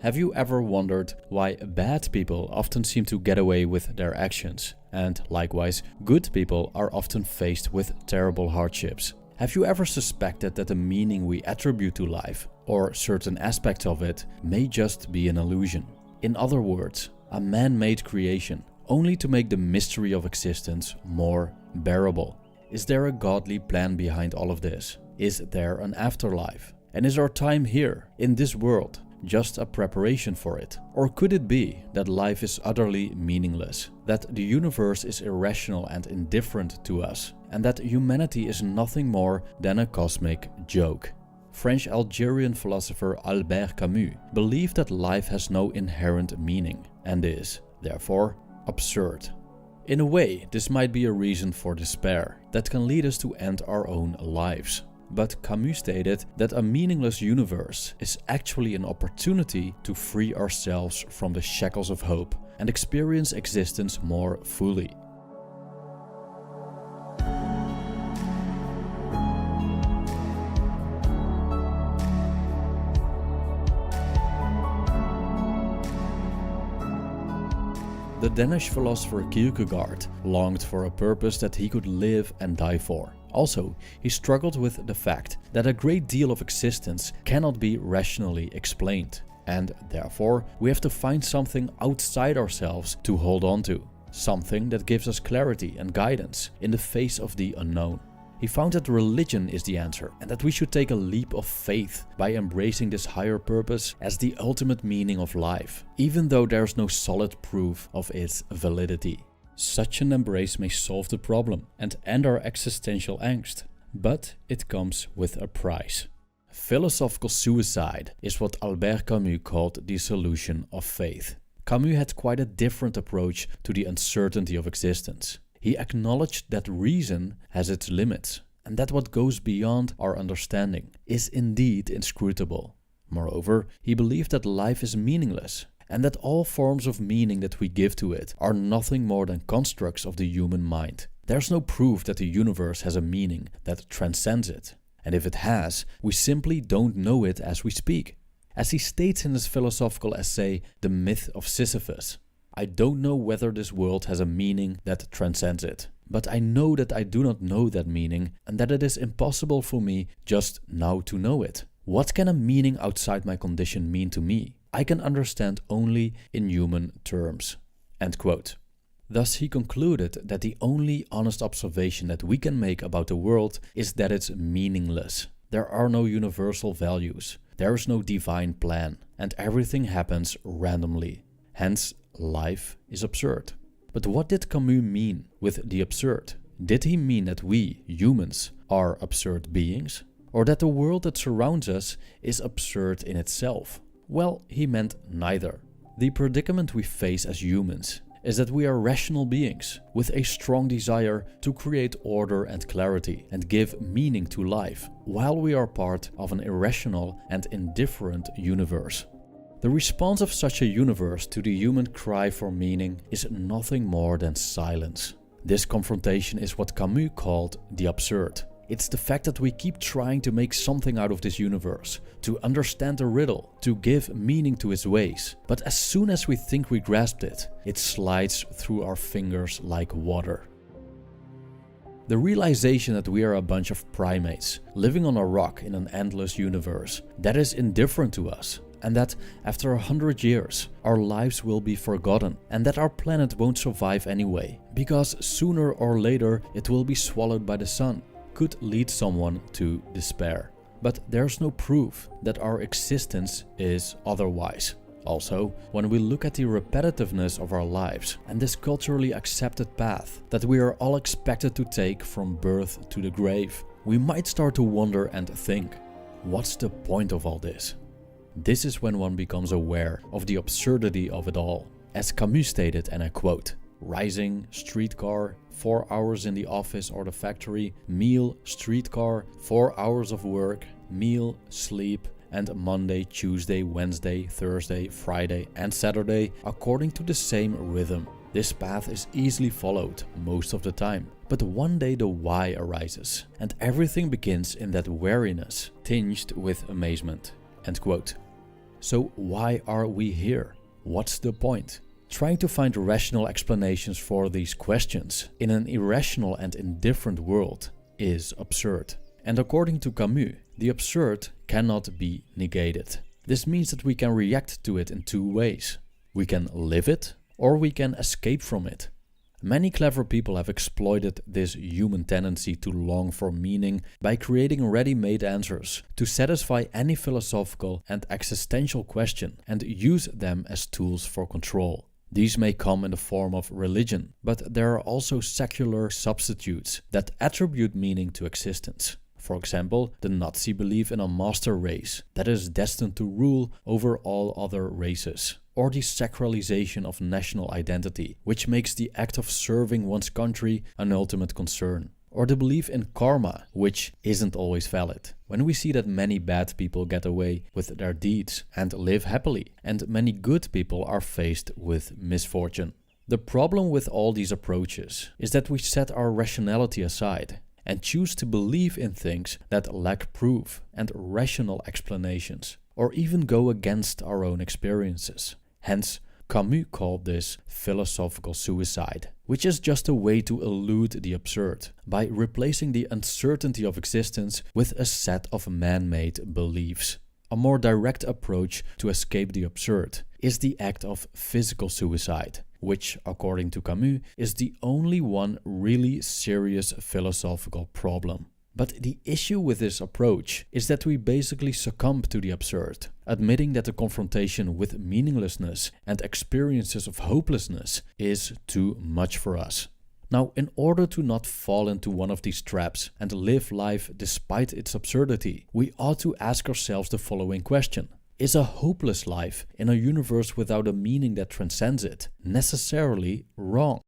Have you ever wondered why bad people often seem to get away with their actions, and likewise, good people are often faced with terrible hardships? Have you ever suspected that the meaning we attribute to life, or certain aspects of it, may just be an illusion? In other words, a man-made creation, only to make the mystery of existence more bearable. Is there a godly plan behind all of this? Is there an afterlife? And is our time here, in this world, just a preparation for it? Or could it be that life is utterly meaningless, that the universe is irrational and indifferent to us, and that humanity is nothing more than a cosmic joke? French-Algerian philosopher Albert Camus believed that life has no inherent meaning and is, therefore, absurd. In a way, this might be a reason for despair that can lead us to end our own lives. But Camus stated that a meaningless universe is actually an opportunity to free ourselves from the shackles of hope and experience existence more fully. The Danish philosopher Kierkegaard longed for a purpose that he could live and die for. Also, he struggled with the fact that a great deal of existence cannot be rationally explained, and therefore we have to find something outside ourselves to hold on to, something that gives us clarity and guidance in the face of the unknown. He found that religion is the answer and that we should take a leap of faith by embracing this higher purpose as the ultimate meaning of life, even though there is no solid proof of its validity. Such an embrace may solve the problem and end our existential angst, but it comes with a price. Philosophical suicide is what Albert Camus called the solution of faith. Camus had quite a different approach to the uncertainty of existence. He acknowledged that reason has its limits, and that what goes beyond our understanding is indeed inscrutable. Moreover, he believed that life is meaningless, and that all forms of meaning that we give to it are nothing more than constructs of the human mind. There's no proof that the universe has a meaning that transcends it, and if it has, we simply don't know it as we speak. As he states in his philosophical essay, The Myth of Sisyphus, I don't know whether this world has a meaning that transcends it, but I know that I do not know that meaning and that it is impossible for me just now to know it. What can a meaning outside my condition mean to me? I can understand only in human terms." End quote. Thus he concluded that the only honest observation that we can make about the world is that it's meaningless. There are no universal values, there is no divine plan, and everything happens randomly. Hence, life is absurd. But what did Camus mean with the absurd? Did he mean that we, humans, are absurd beings? Or that the world that surrounds us is absurd in itself? Well, he meant neither. The predicament we face as humans is that we are rational beings with a strong desire to create order and clarity and give meaning to life, while we are part of an irrational and indifferent universe. The response of such a universe to the human cry for meaning is nothing more than silence. This confrontation is what Camus called the absurd. It's the fact that we keep trying to make something out of this universe, to understand the riddle, to give meaning to its ways. But as soon as we think we grasped it, it slides through our fingers like water. The realization that we are a bunch of primates living on a rock in an endless universe that is indifferent to us, and that after 100 years our lives will be forgotten, and that our planet won't survive anyway, because sooner or later it will be swallowed by the sun, could lead someone to despair. But there's no proof that our existence is otherwise. Also, when we look at the repetitiveness of our lives and this culturally accepted path that we are all expected to take from birth to the grave, we might start to wonder and think, what's the point of all this? This is when one becomes aware of the absurdity of it all. As Camus stated, and I quote, "Rising, streetcar, 4 hours in the office or the factory, meal, streetcar, 4 hours of work, meal, sleep, and Monday, Tuesday, Wednesday, Thursday, Friday, and Saturday according to the same rhythm. This path is easily followed most of the time, but one day the why arises, and everything begins in that weariness, tinged with amazement." End quote. So why are we here? What's the point? Trying to find rational explanations for these questions in an irrational and indifferent world is absurd. And according to Camus, the absurd cannot be negated. This means that we can react to it in two ways. We can live it, or we can escape from it. Many clever people have exploited this human tendency to long for meaning by creating ready-made answers to satisfy any philosophical and existential question and use them as tools for control. These may come in the form of religion, but there are also secular substitutes that attribute meaning to existence. For example, the Nazi belief in a master race that is destined to rule over all other races, or the sacralization of national identity, which makes the act of serving one's country an ultimate concern, or the belief in karma, which isn't always valid. When we see that many bad people get away with their deeds and live happily, and many good people are faced with misfortune. The problem with all these approaches is that we set our rationality aside and choose to believe in things that lack proof and rational explanations, or even go against our own experiences. Hence, Camus called this philosophical suicide, which is just a way to elude the absurd by replacing the uncertainty of existence with a set of man-made beliefs. A more direct approach to escape the absurd is the act of physical suicide, which, according to Camus, is the only one really serious philosophical problem. But the issue with this approach is that we basically succumb to the absurd, admitting that the confrontation with meaninglessness and experiences of hopelessness is too much for us. Now, in order to not fall into one of these traps and live life despite its absurdity, we ought to ask ourselves the following question. Is a hopeless life in a universe without a meaning that transcends it necessarily wrong?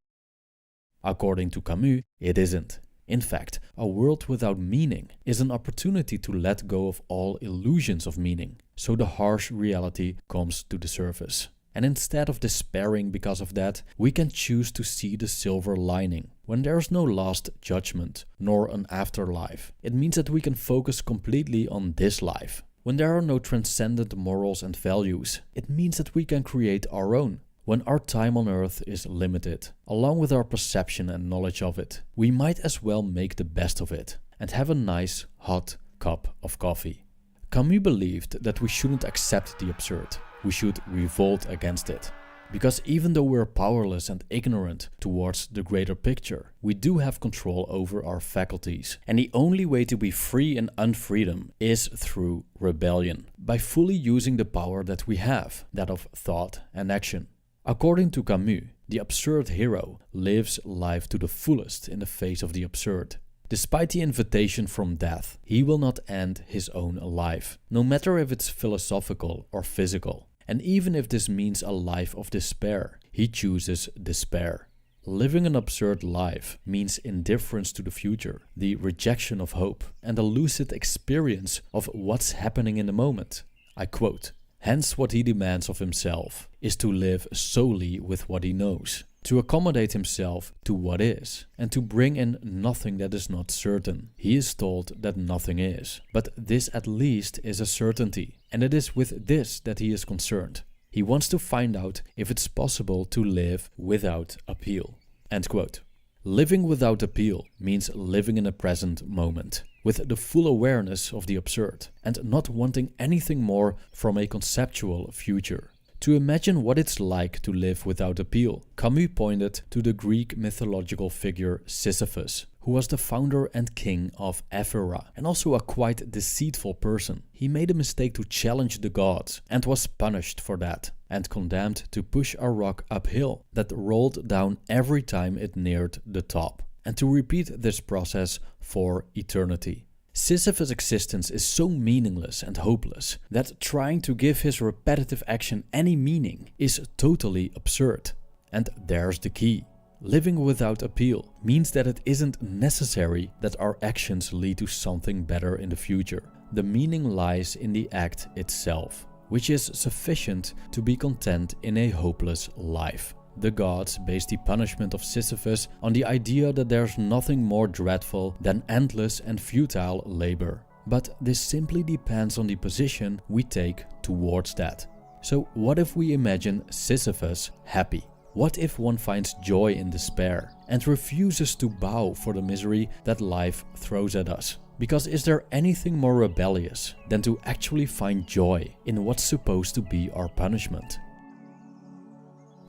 According to Camus, it isn't. In fact, a world without meaning is an opportunity to let go of all illusions of meaning, so the harsh reality comes to the surface. And instead of despairing because of that, we can choose to see the silver lining. When there is no last judgment, nor an afterlife, it means that we can focus completely on this life. When there are no transcendent morals and values, it means that we can create our own. When our time on earth is limited, along with our perception and knowledge of it, we might as well make the best of it and have a nice hot cup of coffee. Camus believed that we shouldn't accept the absurd. We should revolt against it. Because even though we're powerless and ignorant towards the greater picture, we do have control over our faculties. And the only way to be free in unfreedom is through rebellion, by fully using the power that we have, that of thought and action. According to Camus, the absurd hero lives life to the fullest in the face of the absurd. Despite the invitation from death, he will not end his own life, no matter if it's philosophical or physical. And even if this means a life of despair, he chooses despair. Living an absurd life means indifference to the future, the rejection of hope, and a lucid experience of what's happening in the moment. I quote, "Hence what he demands of himself is to live solely with what he knows, to accommodate himself to what is, and to bring in nothing that is not certain. He is told that nothing is, but this at least is a certainty, and it is with this that he is concerned. He wants to find out if it's possible to live without appeal." End quote. Living without appeal means living in the present moment, with the full awareness of the absurd, and not wanting anything more from a conceptual future. To imagine what it's like to live without appeal, Camus pointed to the Greek mythological figure Sisyphus, who was the founder and king of Ephyra, and also a quite deceitful person. He made a mistake to challenge the gods, and was punished for that, and condemned to push a rock uphill that rolled down every time it neared the top, and to repeat this process for eternity. Sisyphus' existence is so meaningless and hopeless that trying to give his repetitive action any meaning is totally absurd. And there's the key. Living without appeal means that it isn't necessary that our actions lead to something better in the future. The meaning lies in the act itself, which is sufficient to be content in a hopeless life. The gods based the punishment of Sisyphus on the idea that there's nothing more dreadful than endless and futile labor. but this simply depends on the position we take towards that. So what if we imagine Sisyphus happy? What if one finds joy in despair and refuses to bow for the misery that life throws at us? Because is there anything more rebellious than to actually find joy in what's supposed to be our punishment?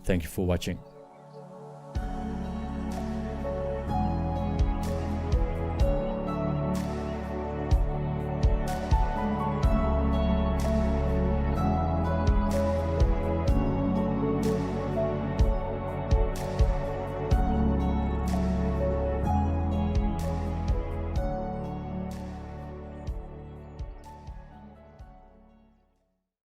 Thank you for watching.